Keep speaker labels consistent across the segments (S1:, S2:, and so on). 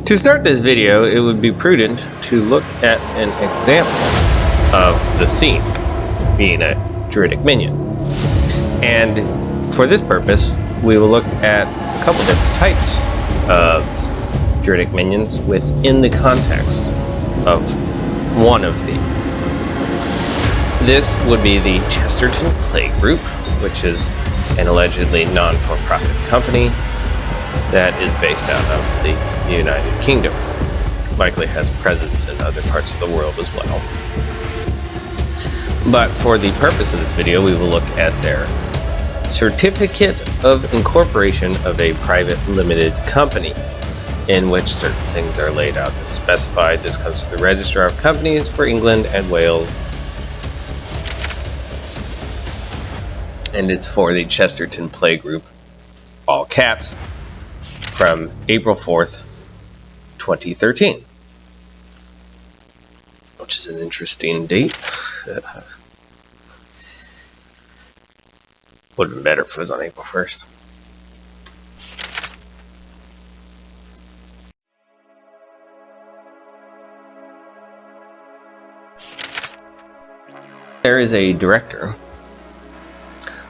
S1: To start this video, it would be prudent to look at an example of the theme, being a juridic minion. And for this purpose, we will look at a couple different types of juridic minions within the context of one of them. This would be the Chesterton Play Group, which is an allegedly non-for-profit company that is based out of the United Kingdom. Likely has presence in other parts of the world as well. But for the purpose of this video, we will look at their certificate of incorporation of a private limited company, in which certain things are laid out and specified. This comes to the Registrar of Companies for England and Wales, and it's for the Chesterton Play Group, all caps, from April 4th, 2013, which is an interesting date. Would have been better if it was on April 1st. There is a director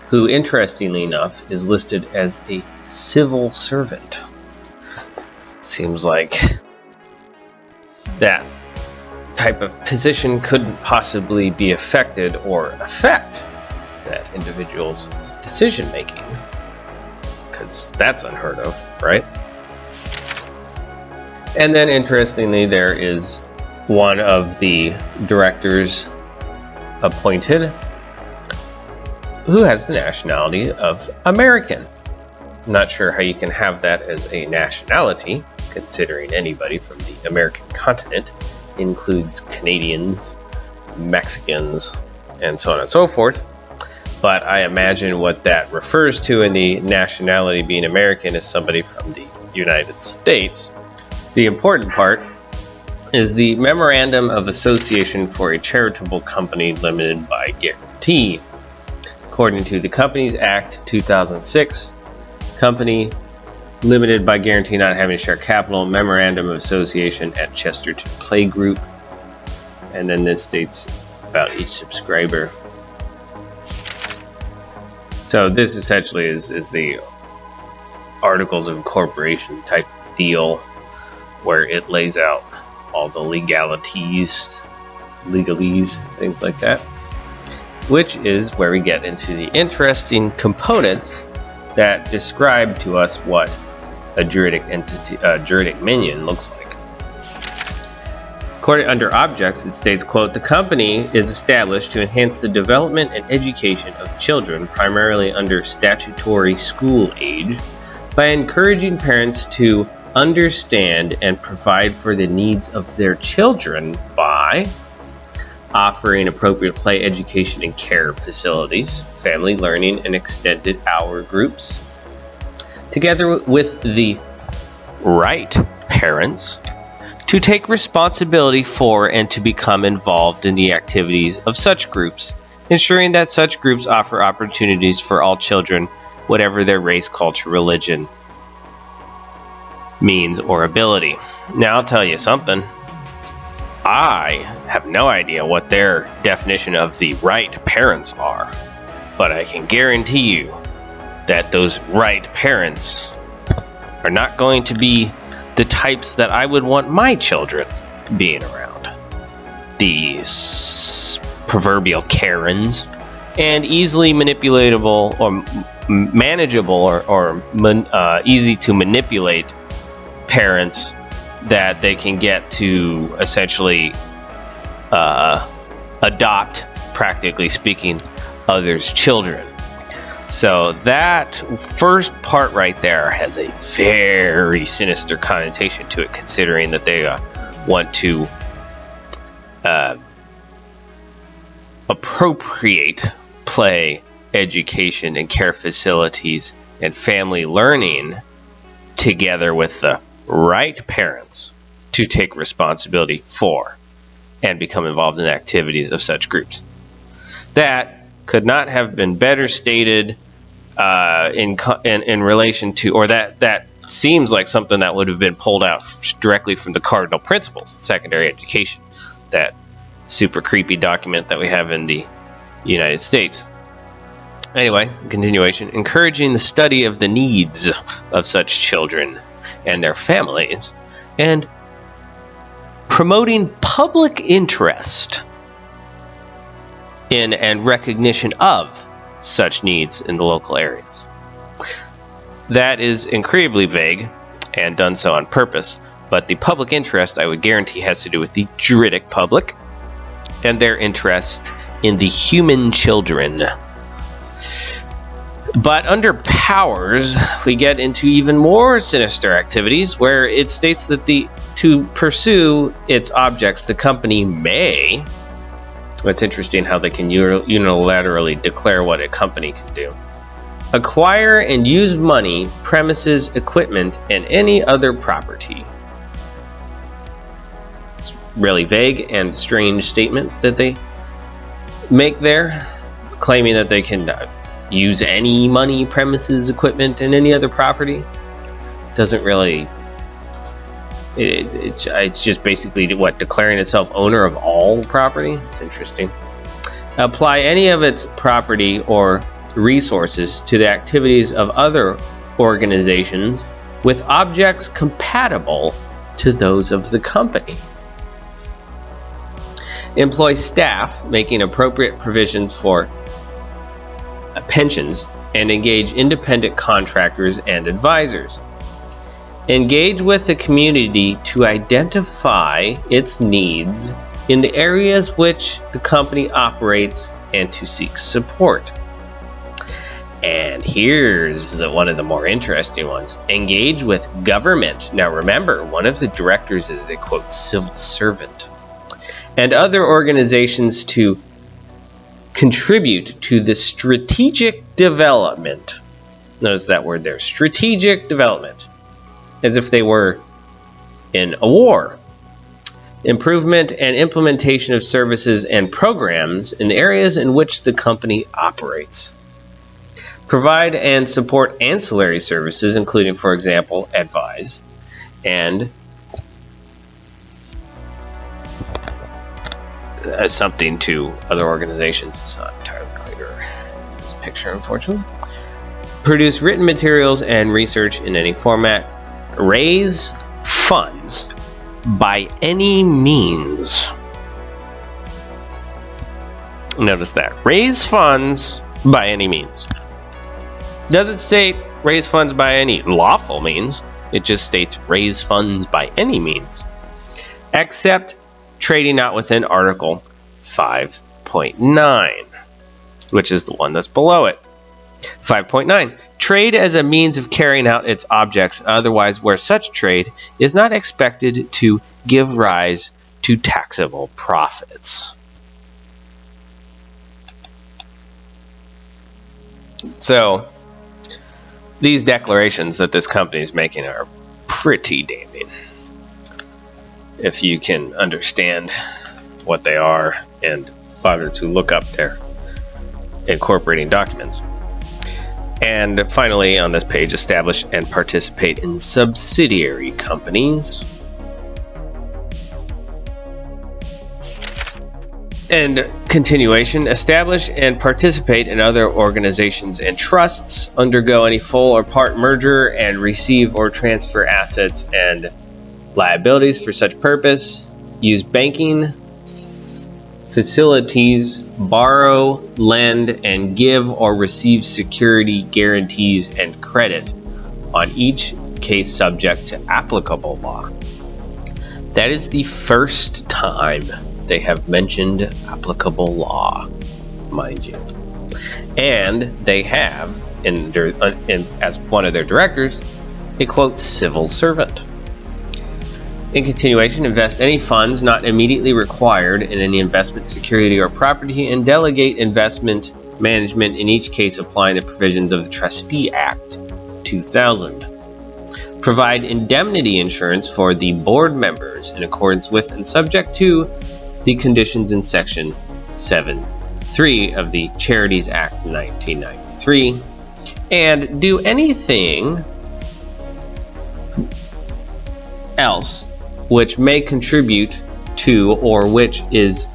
S1: who, interestingly enough, is listed as a civil servant. Seems like that type of position couldn't possibly be affected or affect that individual's decision making, because that's unheard of, right? And then, interestingly, there is one of the directors appointed who has the nationality of American. I'm not sure how you can have that as a nationality, considering anybody from the American continent includes Canadians, Mexicans, and so on and so forth. But I imagine what that refers to in the nationality being American is somebody from the United States. The important part is the Memorandum of Association for a Charitable Company Limited by Guarantee. According to the Companies Act 2006, company limited by guarantee not having share capital, memorandum of association at Chesterton Play Group, and then this states about each subscriber. So this essentially is the Articles of Incorporation type deal, where it lays out all the legalese, things like that, which is where we get into the interesting components that describe to us what a juridic entity, juridic minion looks like. According under objects, it states, quote, "The company is established to enhance the development and education of children, primarily under statutory school age, by encouraging parents to understand and provide for the needs of their children by offering appropriate play, education, and care facilities, family learning, and extended hour groups, together with the right parents to take responsibility for and to become involved in the activities of such groups, ensuring that such groups offer opportunities for all children, whatever their race, culture, religion, means, or ability." Now, I'll tell you something. I have no idea what their definition of the right parents are, but I can guarantee you that those right parents are not going to be the types that I would want my children being around. These proverbial Karens and easily manipulatable or manageable or easy to manipulate parents that they can get to essentially adopt, practically speaking, others' children. So that first part right there has a very sinister connotation to it, considering that they want to appropriate play, education, and care facilities and family learning together with the right parents to take responsibility for and become involved in activities of such groups. That could not have been better stated in relation to, or that seems like something that would have been pulled out directly from the Cardinal Principles, Secondary Education, that super creepy document that we have in the United States. Anyway, continuation. Encouraging the study of the needs of such children and their families, and promoting public interest in and recognition of such needs in the local areas. That is incredibly vague and done so on purpose, but the public interest, I would guarantee, has to do with the juridic public and their interest in the human children. But under powers, we get into even more sinister activities where it states that to pursue its objects, the company may. It's interesting how they can unilaterally declare what a company can do. Acquire and use money, premises, equipment, and any other property. It's really vague and strange statement that they make there, claiming that they can use any money, premises, equipment, and any other property. Doesn't really. It's just basically declaring itself owner of all property. It's interesting. Apply any of its property or resources to the activities of other organizations with objects compatible to those of the company. Employ staff, making appropriate provisions for pensions, and engage independent contractors and advisors. Engage with the community to identify its needs in the areas which the company operates and to seek support. And here's one of the more interesting ones. Engage with government. Now remember, one of the directors is a, quote, civil servant. And other organizations to contribute to the strategic development. Notice that word there, strategic development. As if they were in a war. Improvement and implementation of services and programs in the areas in which the company operates. Provide and support ancillary services, including, for example, advise and something to other organizations. It's not entirely clear in this picture, unfortunately. Produce written materials and research in any format. Raise funds by any means. Notice that. Raise funds by any means. Doesn't state raise funds by any lawful means. It just states raise funds by any means. Except trading out within Article 5.9, which is the one that's below it. 5.9. Trade as a means of carrying out its objects, otherwise where such trade is not expected to give rise to taxable profits. So, these declarations that this company is making are pretty damning, if you can understand what they are and bother to look up their incorporating documents. And finally, on this page, establish and participate in subsidiary companies. And continuation, establish and participate in other organizations and trusts, undergo any full or part merger, and receive or transfer assets and liabilities for such purpose. Use banking facilities, borrow, lend, and give or receive security, guarantees, and credit on each case subject to applicable law. That is the first time they have mentioned applicable law, mind you. And they have, as one of their directors, a, quote, civil servant. In continuation, invest any funds not immediately required in any investment security or property, and delegate investment management in each case applying the provisions of the Trustee Act 2000. Provide indemnity insurance for the board members in accordance with and subject to the conditions in Section 7.3 of the Charities Act 1993, and do anything else which may contribute to or which is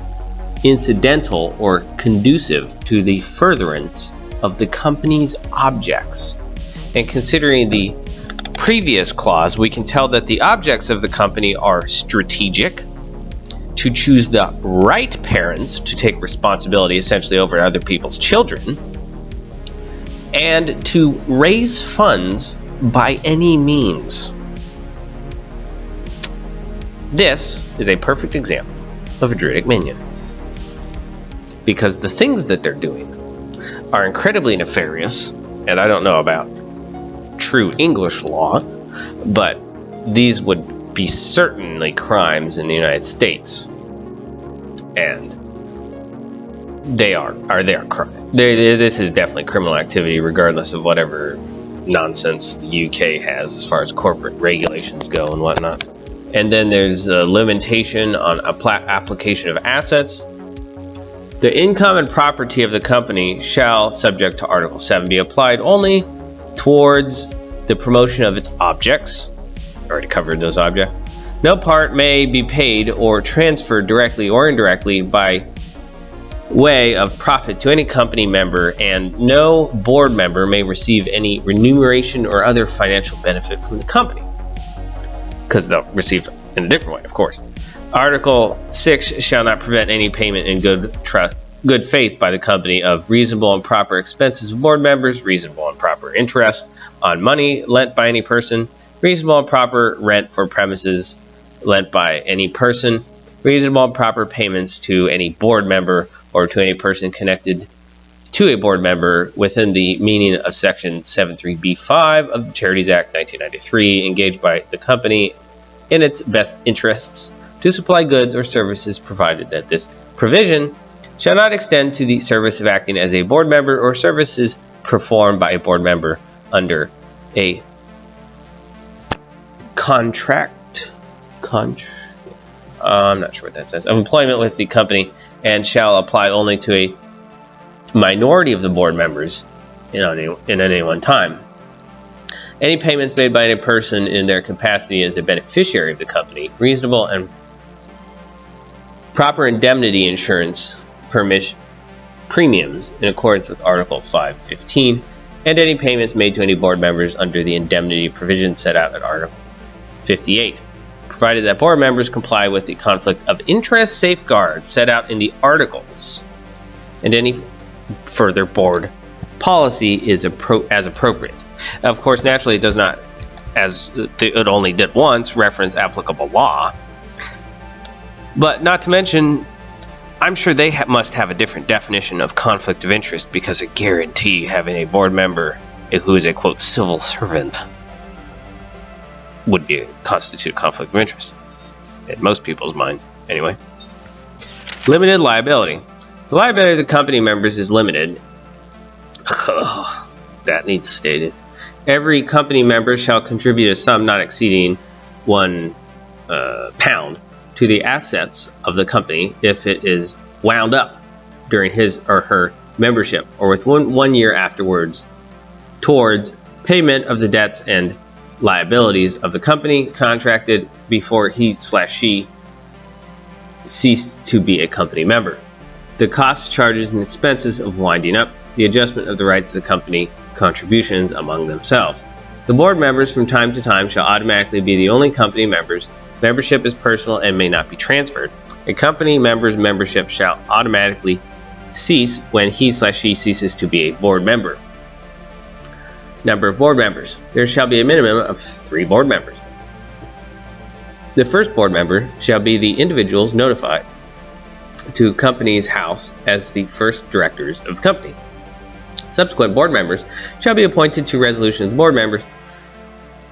S1: incidental or conducive to the furtherance of the company's objects. And considering the previous clause, we can tell that the objects of the company are strategic, to choose the right parents to take responsibility essentially over other people's children, and to raise funds by any means. This is a perfect example of a Juridic Minion, because the things that they're doing are incredibly nefarious, and I don't know about true English law, but these would be certainly crimes in the United States, and they are crimes. This is definitely criminal activity, regardless of whatever nonsense the UK has as far as corporate regulations go and whatnot. And then there's a limitation on application of assets. The income and property of the company shall, subject to Article 7, be applied only towards the promotion of its objects. Already covered those objects. No part may be paid or transferred directly or indirectly by way of profit to any company member, and no board member may receive any remuneration or other financial benefit from the company, because they'll receive in a different way, of course. Article 6 shall not prevent any payment in good faith by the company of reasonable and proper expenses of board members, reasonable and proper interest on money lent by any person, reasonable and proper rent for premises lent by any person, reasonable and proper payments to any board member or to any person connected to a board member within the meaning of Section 73B5 of the Charities Act 1993, engaged by the company in its best interests to supply goods or services, provided that this provision shall not extend to the service of acting as a board member or services performed by a board member under a contract. I'm not sure what that says. Of employment with the company, and shall apply only to a minority of the board members in any one time. Any payments made by any person in their capacity as a beneficiary of the company, reasonable and proper indemnity insurance premiums in accordance with Article 515, and any payments made to any board members under the indemnity provision set out at Article 58, provided that board members comply with the conflict of interest safeguards set out in the articles, and any further board policy is as appropriate. Of course, naturally, it does not, as it only did once, reference applicable law. But not to mention, I'm sure they must have a different definition of conflict of interest, because I guarantee having a board member who is a, quote, civil servant would constitute conflict of interest. In most people's minds, anyway. Limited liability. The liability of the company members is limited. That needs stated. Every company member shall contribute a sum not exceeding £1 to the assets of the company if it is wound up during his or her membership, or within 1 year afterwards, towards payment of the debts and liabilities of the company contracted before he/she ceased to be a company member. The costs, charges, and expenses of winding up, the adjustment of the rights of the company contributions among themselves. The board members from time to time shall automatically be the only company members. Membership is personal and may not be transferred. A company member's membership shall automatically cease when he/she ceases to be a board member. Number of board members. There shall be a minimum of 3 board members. The first board member shall be the individuals notified to company's house as the first directors of the company. Subsequent board members shall be appointed to resolution of the board members.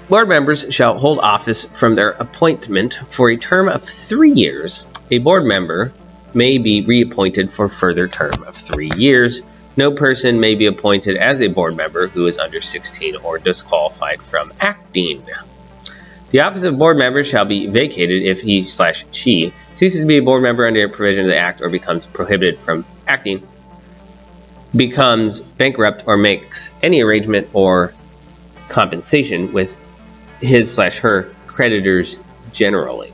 S1: Board members shall hold office from their appointment for a term of 3 years. A board member may be reappointed for a further term of 3 years. No person may be appointed as a board member who is under 16 or disqualified from acting. The office of board member shall be vacated if he/she ceases to be a board member under a provision of the Act, or becomes prohibited from acting, becomes bankrupt, or makes any arrangement or compensation with his/her creditors generally.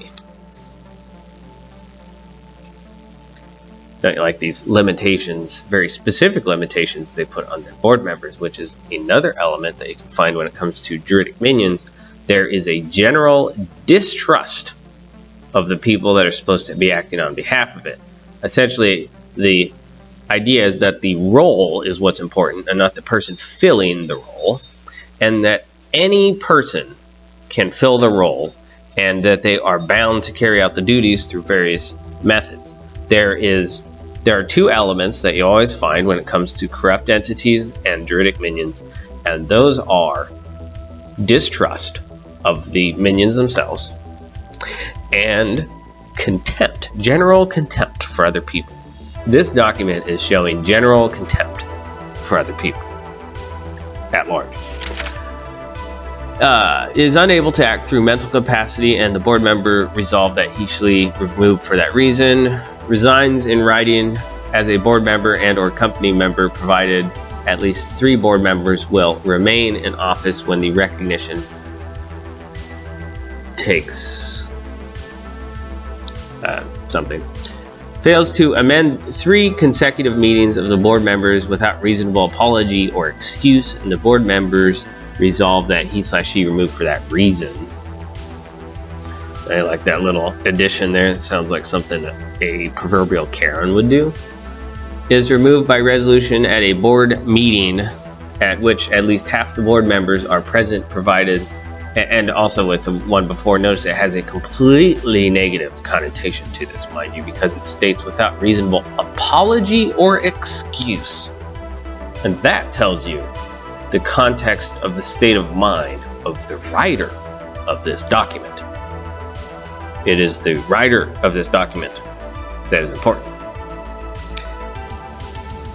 S1: Like these limitations, very specific limitations they put on their board members, which is another element that you can find when it comes to juridic minions. There is a general distrust of the people that are supposed to be acting on behalf of it. Essentially, the idea is that the role is what's important and not the person filling the role, and that any person can fill the role and that they are bound to carry out the duties through various methods. There are two elements that you always find when it comes to corrupt entities and juridic minions, and those are distrust of the minions themselves and contempt, general contempt for other people. This document is showing general contempt for other people at large. Is unable to act through mental capacity, and the board member resolved that he shall be removed for that reason. Resigns in writing as a board member and or company member, provided at least 3 board members will remain in office when the recognition takes something. Fails to amend 3 consecutive meetings of the board members without reasonable apology or excuse, and the board members resolve that he/she removed for that reason. I like that little addition there. It sounds like something that a proverbial Karen would do. Is removed by resolution at a board meeting at which at least half the board members are present, provided, and also with the one before, notice it has a completely negative connotation to this, mind you, because it states without reasonable apology or excuse. And that tells you the context of the state of mind of the writer of this document. It is the writer of this document that is important.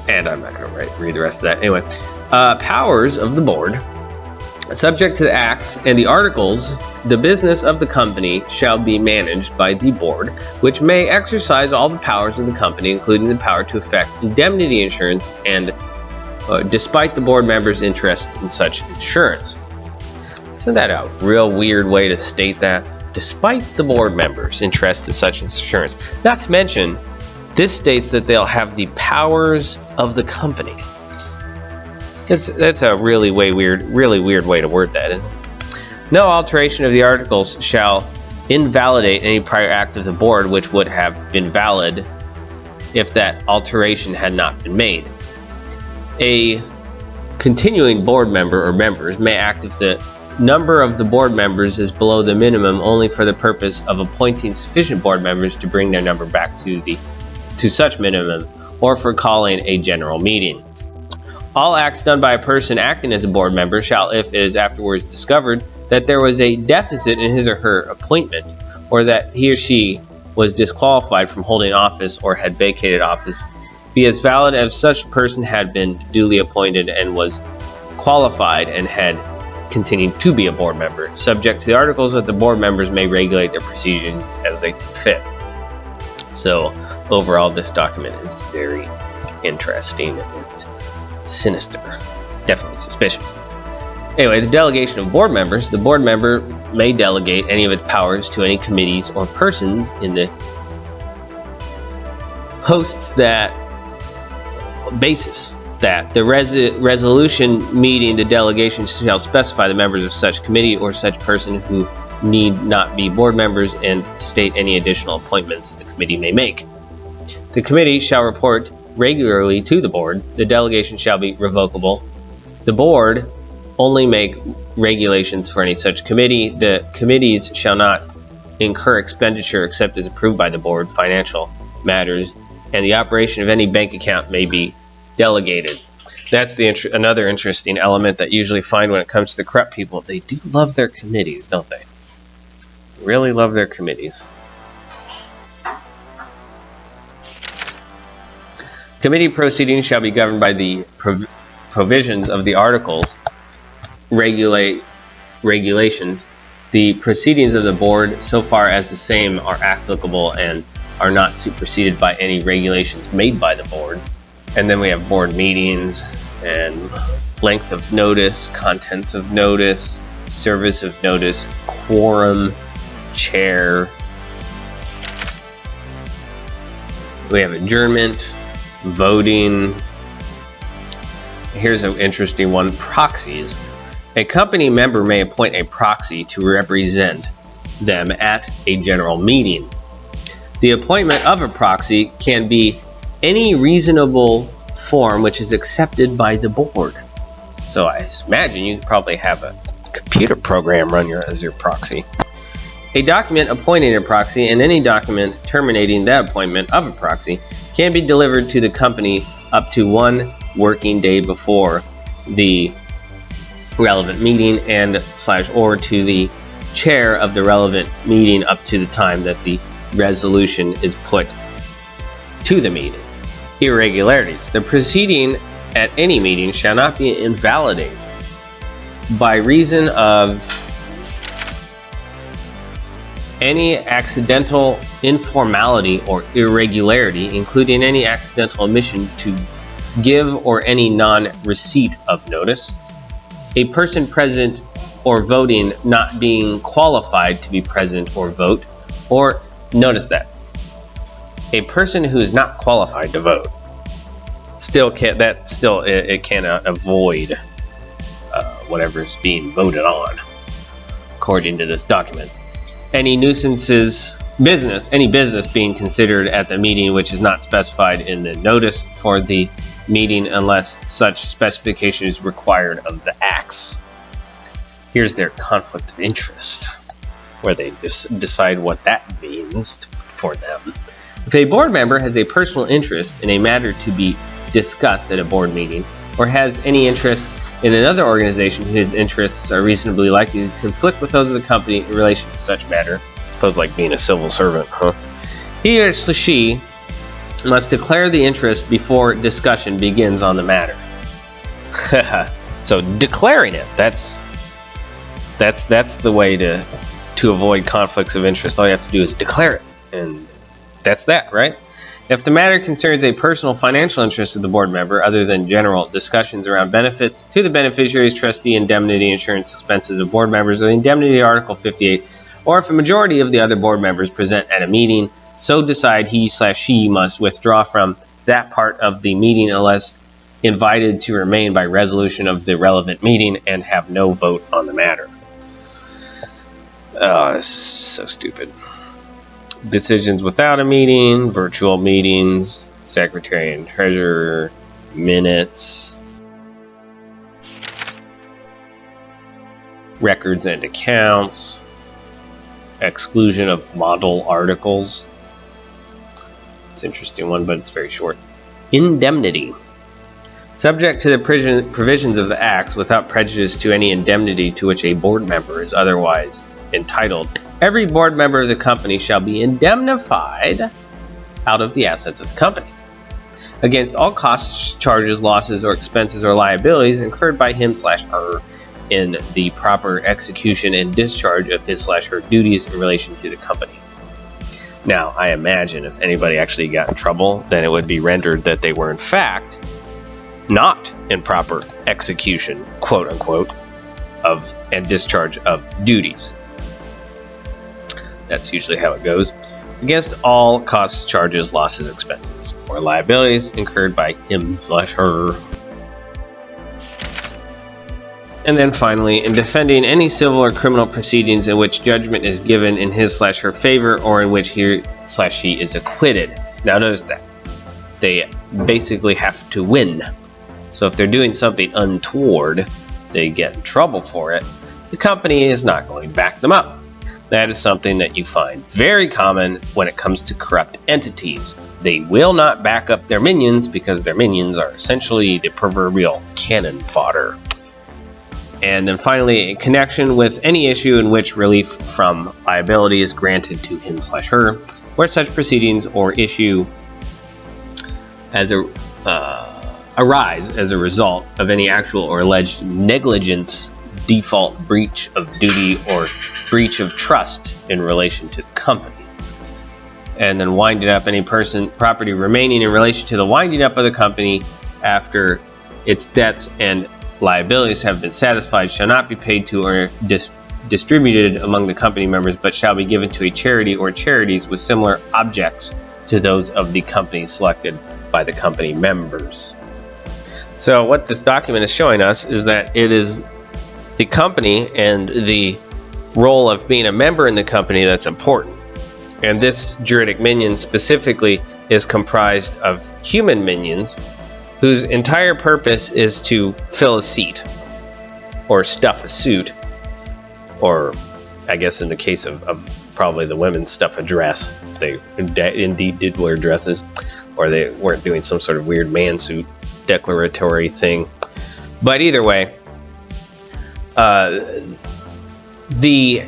S1: And I'm not going to read the rest of that. Anyway, powers of the board. Subject to the acts and the articles, the business of the company shall be managed by the board, which may exercise all the powers of the company, including the power to effect indemnity insurance and despite the board members' interest in such insurance. Isn't that a real weird way to state that? Despite the board members' interest in such insurance. Not to mention, this states that they'll have the powers of the company. That's a really weird way to word that, isn't it? No alteration of the articles shall invalidate any prior act of the board which would have been valid if that alteration had not been made. A continuing board member or members may act if the number of the board members is below the minimum only for the purpose of appointing sufficient board members to bring their number back to such minimum, or for calling a general meeting. All acts done by a person acting as a board member shall, if it is afterwards discovered that there was a deficit in his or her appointment, or that he or she was disqualified from holding office or had vacated office, be as valid as such person had been duly appointed and was qualified and had continued to be a board member. Subject to the articles that the board members may regulate their proceedings as they fit. So overall, this document is very interesting and sinister, definitely suspicious. Anyway, the delegation of board members. The board member may delegate any of its powers to any committees or persons in the hosts that basis that the resolution meeting the delegation shall specify the members of such committee or such person who need not be board members and state any additional appointments the committee may make. The committee shall report regularly to the board. The delegation shall be revocable. The board only make regulations for any such committee. The committees shall not incur expenditure except as approved by the board. Financial matters and the operation of any bank account may be delegated. That's another interesting element that you usually find when it comes to the corrupt people. They do love their committees, don't they? Really love their committees. Committee proceedings shall be governed by the provisions of the articles, regulations. The proceedings of the board, so far as the same are applicable and are not superseded by any regulations made by the board. And then we have board meetings and length of notice, contents of notice, service of notice, quorum, chair. We have adjournment, voting. Here's an interesting one, proxies. A company member may appoint a proxy to represent them at a general meeting. The appointment of a proxy can be any reasonable form which is accepted by the board. So I imagine you probably have a computer program run as your proxy. A document appointing a proxy and any document terminating that appointment of a proxy can be delivered to the company up to 1 working day before the relevant meeting or to the chair of the relevant meeting up to the time that the resolution is put to the meeting. Irregularities. The proceeding at any meeting shall not be invalidated by reason of any accidental informality or irregularity, including any accidental omission to give or any non-receipt of notice. A person present or voting not being qualified to be present or vote, or notice that a person who is not qualified to vote it cannot avoid whatever's being voted on, according to this document. Any any business being considered at the meeting which is not specified in the notice for the meeting unless such specification is required of the acts. Here's their conflict of interest, where they decide what that means for them. If a board member has a personal interest in a matter to be discussed at a board meeting, or has any interest in another organization whose interests are reasonably likely to conflict with those of the company in relation to such matter, suppose like being a civil servant, he or she must declare the interest before discussion begins on the matter. So declaring it, that's the way to avoid conflicts of interest. All you have to do is declare it, and that's that, right? If the matter concerns a personal financial interest of the board member, other than general discussions around benefits to the beneficiaries, trustee, indemnity, insurance expenses of board members, or the indemnity Article 58, or if a majority of the other board members present at a meeting so decide, he/she must withdraw from that part of the meeting unless invited to remain by resolution of the relevant meeting and have no vote on the matter. Oh, this is so stupid. Decisions without a meeting, virtual meetings, secretary and treasurer, minutes, records and accounts, exclusion of model articles. It's an interesting one, but it's very short. Indemnity. Subject to the provisions of the Acts, without prejudice to any indemnity to which a board member is otherwise entitled, every board member of the company shall be indemnified out of the assets of the company against all costs, charges, losses, or expenses or liabilities incurred by him/her in the proper execution and discharge of his/her duties in relation to the company. Now, I imagine if anybody actually got in trouble, then it would be rendered that they were in fact not in proper execution, quote unquote, of and discharge of duties. That's usually how it goes. Against all costs, charges, losses, expenses, or liabilities incurred by him/her. And then finally, in defending any civil or criminal proceedings in which judgment is given in his/her favor or in which he/she is acquitted. Now notice that they basically have to win. So if they're doing something untoward, they get in trouble for it, the company is not going to back them up. That is something that you find very common when it comes to corrupt entities. They will not back up their minions because their minions are essentially the proverbial cannon fodder. And then finally, in connection with any issue in which relief from liability is granted to him/her, where such proceedings or issue arise as a result of any actual or alleged negligence, default, breach of duty, or breach of trust in relation to the company. And then winding up any property remaining in relation to the winding up of the company after its debts and liabilities have been satisfied shall not be paid to or distributed among the company members, but shall be given to a charity or charities with similar objects to those of the company selected by the company members. So what this document is showing us is that it is the company and the role of being a member in the company that's important. And this juridic minion specifically is comprised of human minions whose entire purpose is to fill a seat or stuff a suit, or I guess in the case of probably the women, stuff a dress if they indeed did wear dresses, or they weren't doing some sort of weird man suit declaratory thing. But either way, the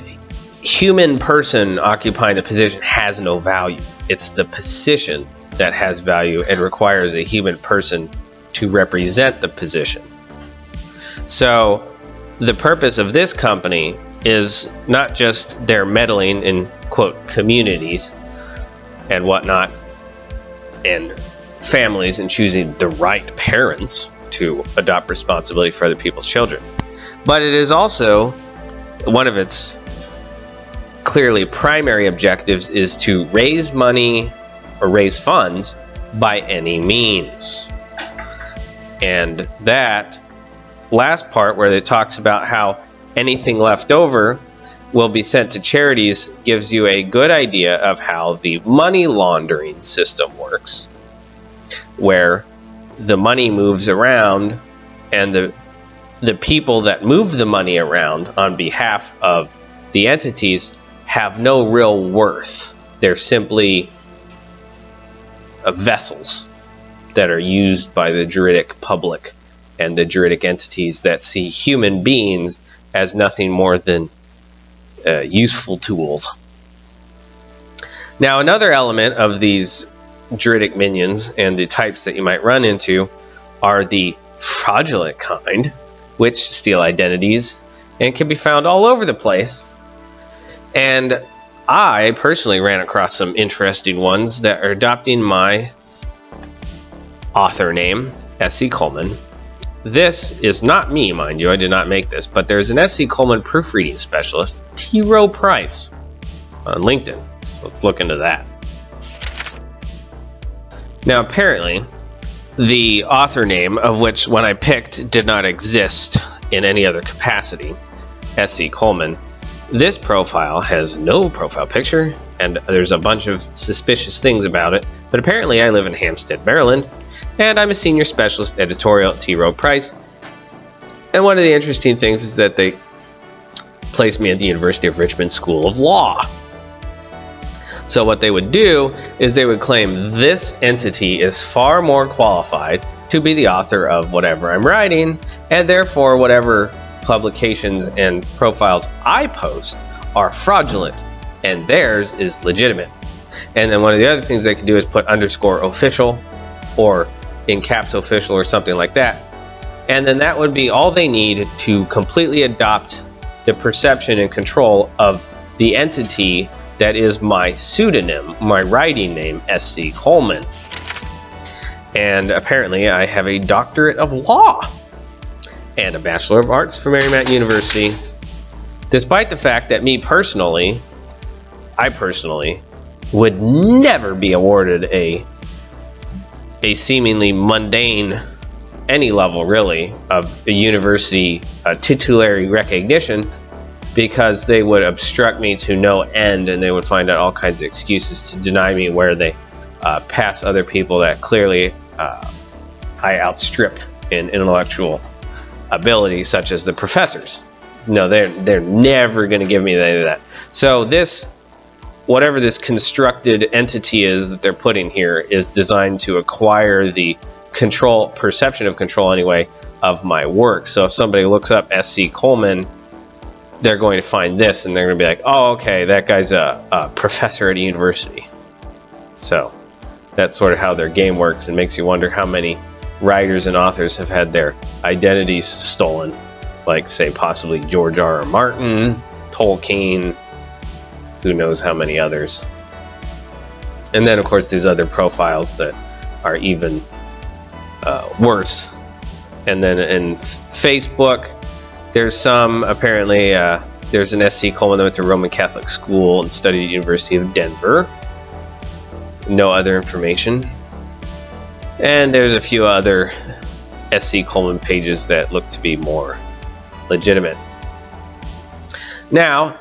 S1: human person occupying the position has no value. It's the position that has value and requires a human person to represent the position. So the purpose of this company is not just their meddling in, quote, communities and whatnot, and families, and choosing the right parents to adopt responsibility for other people's children, but it is also one of its clearly primary objectives is to raise money or raise funds by any means. And that last part where it talks about how anything left over will be sent to charities gives you a good idea of how the money laundering system works, where the money moves around, and the people that move the money around on behalf of the entities have no real worth. They're simply vessels that are used by the juridic public and the juridic entities that see human beings as nothing more than useful tools. Now, another element of these juridic minions and the types that you might run into are the fraudulent kind, which steal identities and can be found all over the place. And I personally ran across some interesting ones that are adopting my author name, S.C. Coleman. This is not me, mind you, I did not make this, but there's an S.C. Coleman proofreading specialist, T. Rowe Price, on LinkedIn. So let's look into that. Now, apparently, the author name, of which when I picked did not exist in any other capacity, S.C. Coleman, this profile has no profile picture, and there's a bunch of suspicious things about it, but apparently I live in Hampstead, Maryland, and I'm a senior specialist editorial at T. Rowe Price. And one of the interesting things is that they placed me at the University of Richmond School of Law. So what they would do is they would claim this entity is far more qualified to be the author of whatever I'm writing, and therefore whatever publications and profiles I post are fraudulent and theirs is legitimate. And then one of the other things they could do is put underscore official or in caps official or something like that. And then that would be all they need to completely adopt the perception and control of the entity that is my pseudonym, my writing name, S.C. Coleman. And apparently I have a doctorate of law and a Bachelor of Arts from Marymount University, despite the fact that I personally would never be awarded a seemingly mundane, any level really, of a university titulary recognition, because they would obstruct me to no end, and they would find out all kinds of excuses to deny me where they pass other people that clearly I outstrip in intellectual ability, such as the professors. No, they're never going to give me any of that. So this, whatever this constructed entity is that they're putting here, is designed to acquire the control, perception of control anyway, of my work. So if somebody looks up S.C. Coleman, they're going to find this, and they're going to be like, oh, okay, that guy's a professor at a university. So that's sort of how their game works, and makes you wonder how many writers and authors have had their identities stolen, like, say, possibly George R.R. Martin, Tolkien, who knows how many others. And then, of course, there's other profiles that are even worse. And then in Facebook, there's some, apparently, There's an SC Coleman that went to Roman Catholic school and studied at the University of Denver. No other information. And there's a few other SC Coleman pages that look to be more legitimate. Now,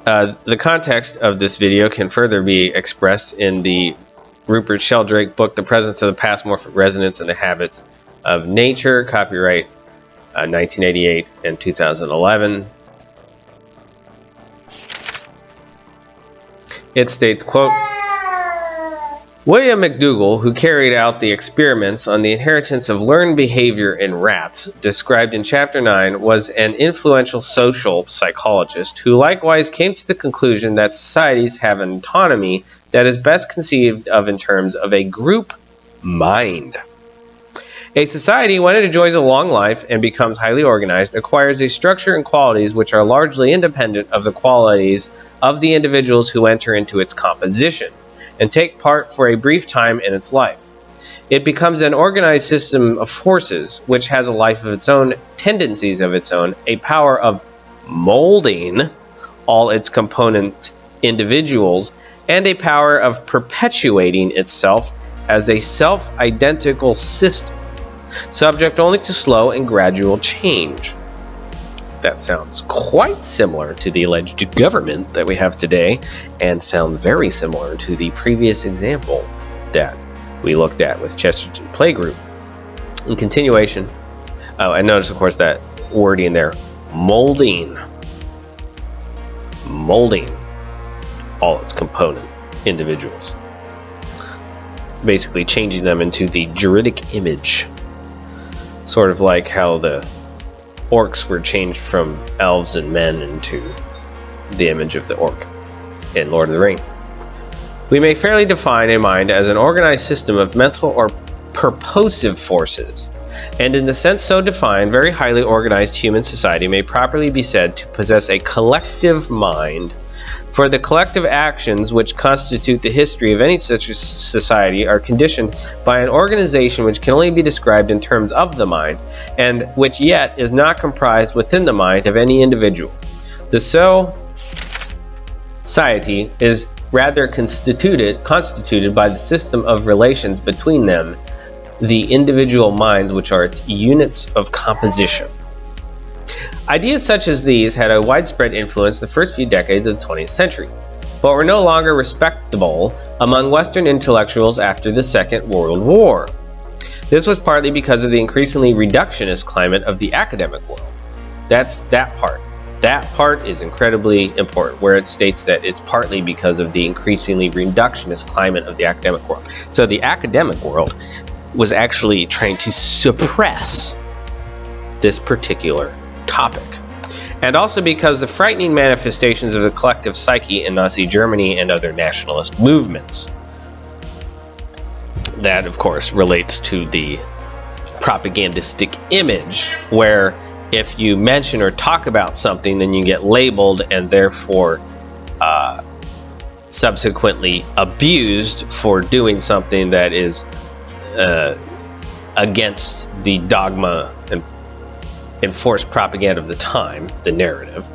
S1: the context of this video can further be expressed in the Rupert Sheldrake book, The Presence of the Past-Morphic Resonance and the Habits of Nature, copyright 1988 and 2011. It states, quote, William McDougall, who carried out the experiments on the inheritance of learned behavior in rats, described in Chapter 9, was an influential social psychologist who likewise came to the conclusion that societies have an autonomy that is best conceived of in terms of a group mind. A society, when it enjoys a long life and becomes highly organized, acquires a structure and qualities which are largely independent of the qualities of the individuals who enter into its composition and take part for a brief time in its life. It becomes an organized system of forces which has a life of its own, tendencies of its own, a power of molding all its component individuals, and a power of perpetuating itself as a self-identical system, subject only to slow and gradual change. That sounds quite similar to the alleged government that we have today, and sounds very similar to the previous example that we looked at with Chesterton Playgroup. In continuation, I notice, of course, that wording there, molding all its component individuals, basically changing them into the juridic image, sort of like how the orcs were changed from elves and men into the image of the orc in Lord of the Rings. We may fairly define a mind as an organized system of mental or purposive forces, and in the sense so defined, very highly organized human society may properly be said to possess a collective mind, for the collective actions which constitute the history of any such society are conditioned by an organization which can only be described in terms of the mind, and which yet is not comprised within the mind of any individual. The society is rather constituted by the system of relations between them, the individual minds which are its units of composition. Ideas such as these had a widespread influence the first few decades of the 20th century, but were no longer respectable among Western intellectuals after the Second World War. This was partly because of the increasingly reductionist climate of the academic world. That's that part. That part is incredibly important, where it states that it's partly because of the increasingly reductionist climate of the academic world. So the academic world was actually trying to suppress this particular topic. And also because the frightening manifestations of the collective psyche in Nazi Germany and other nationalist movements. That, of course, relates to the propagandistic image, where if you mention or talk about something, then you get labeled and therefore subsequently abused for doing something that is against the dogma and enforced propaganda of the time, the narrative.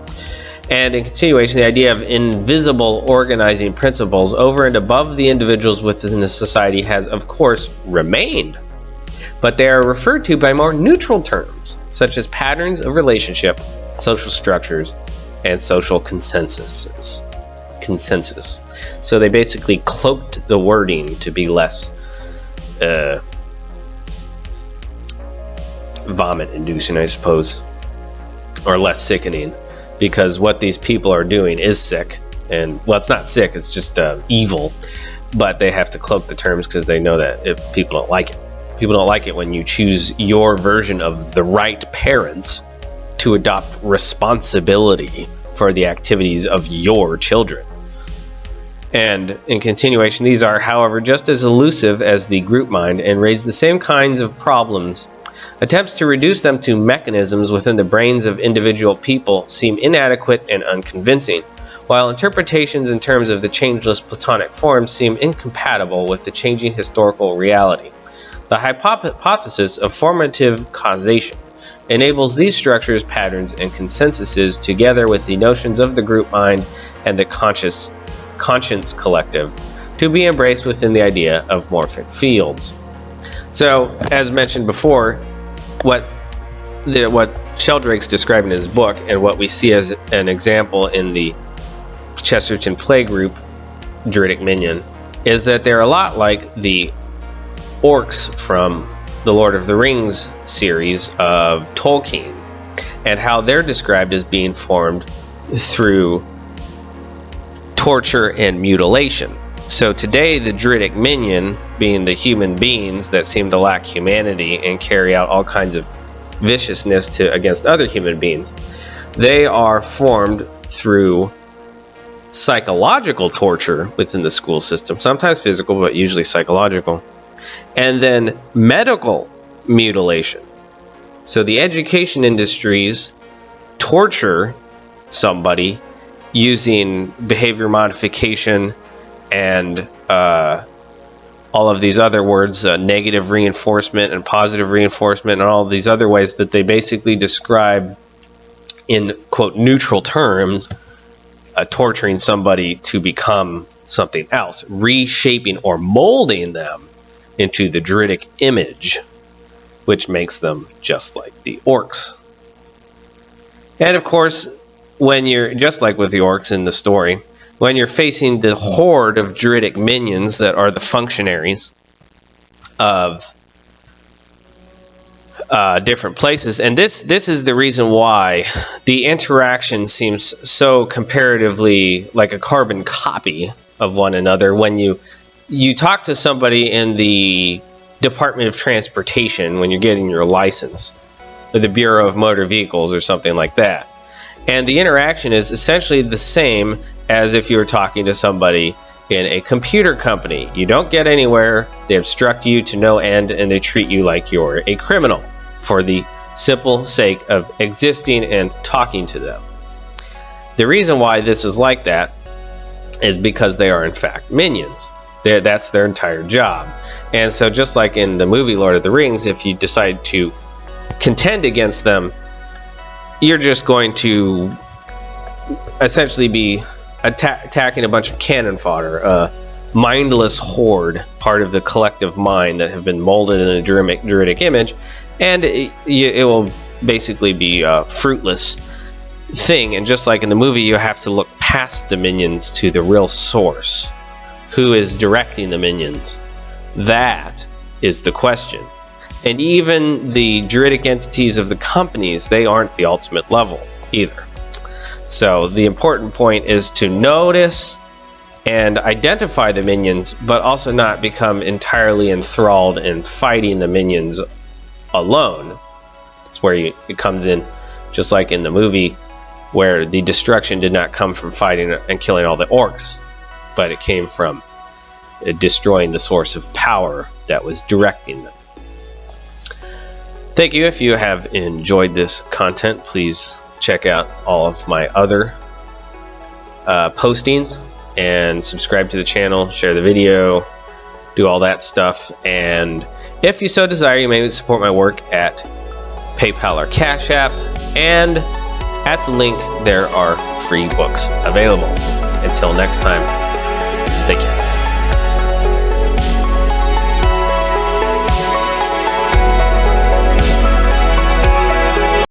S1: And in continuation, the idea of invisible organizing principles over and above the individuals within the society has, of course, remained, but they are referred to by more neutral terms, such as patterns of relationship, social structures, and social consensus. So they basically cloaked the wording to be less vomit-inducing, I suppose, or less sickening, because what these people are doing is sick, and, well, it's not sick, it's just evil, but they have to cloak the terms because they know that if people don't like it. People don't like it when you choose your version of the right parents to adopt responsibility for the activities of your children. And in continuation, these are, however, just as elusive as the group mind and raise the same kinds of problems. Attempts to reduce them to mechanisms within the brains of individual people seem inadequate and unconvincing, while interpretations in terms of the changeless Platonic forms seem incompatible with the changing historical reality. The hypothesis of formative causation, enables these structures, patterns, and consensuses together with the notions of the group mind and the conscience collective to be embraced within the idea of morphic fields. So, as mentioned before, what Sheldrake's describing in his book, and what we see as an example in the Chesterton playgroup Juridic Minion, is that they're a lot like the orcs from the Lord of the Rings series of Tolkien, and how they're described as being formed through torture and mutilation. So today, the Juridic Minion, being the human beings that seem to lack humanity and carry out all kinds of viciousness against other human beings, they are formed through psychological torture within the school system, sometimes physical, but usually psychological, and then medical mutilation. So the education industries torture somebody using behavior modification and all of these other words, negative reinforcement and positive reinforcement, and all of these other ways that they basically describe in, quote, neutral terms, torturing somebody to become something else, reshaping or molding them into the Juridic image, which makes them just like the orcs. And of course, when you're, just like with the orcs in the story, when you're facing the horde of Juridic minions that are the functionaries of different places, and this is the reason why the interaction seems so comparatively like a carbon copy of one another. When you talk to somebody in the Department of Transportation when you're getting your license, or the Bureau of Motor Vehicles or something like that, and the interaction is essentially the same as if you were talking to somebody in a computer company. You don't get anywhere, they obstruct you to no end, and they treat you like you're a criminal for the simple sake of existing and talking to them. The reason why this is like that is because they are in fact minions. That's their entire job. And so just like in the movie Lord of the Rings, if you decide to contend against them, you're just going to essentially be attacking a bunch of cannon fodder, a mindless horde, part of the collective mind that have been molded in a Juridic image, and it will basically be a fruitless thing. And just like in the movie, you have to look past the minions to the real source. Who is directing the minions? That is the question. And even the Juridic entities of the companies, they aren't the ultimate level either. So the important point is to notice and identify the minions, but also not become entirely enthralled in fighting the minions alone. That's where it comes in, just like in the movie, where the destruction did not come from fighting and killing all the orcs, but it came from destroying the source of power that was directing them. Thank you. If you have enjoyed this content, please check out all of my other postings and subscribe to the channel, share the video, do all that stuff. And if you so desire, you may support my work at PayPal or Cash App, and at the link there are free books available. Until next time, thank you.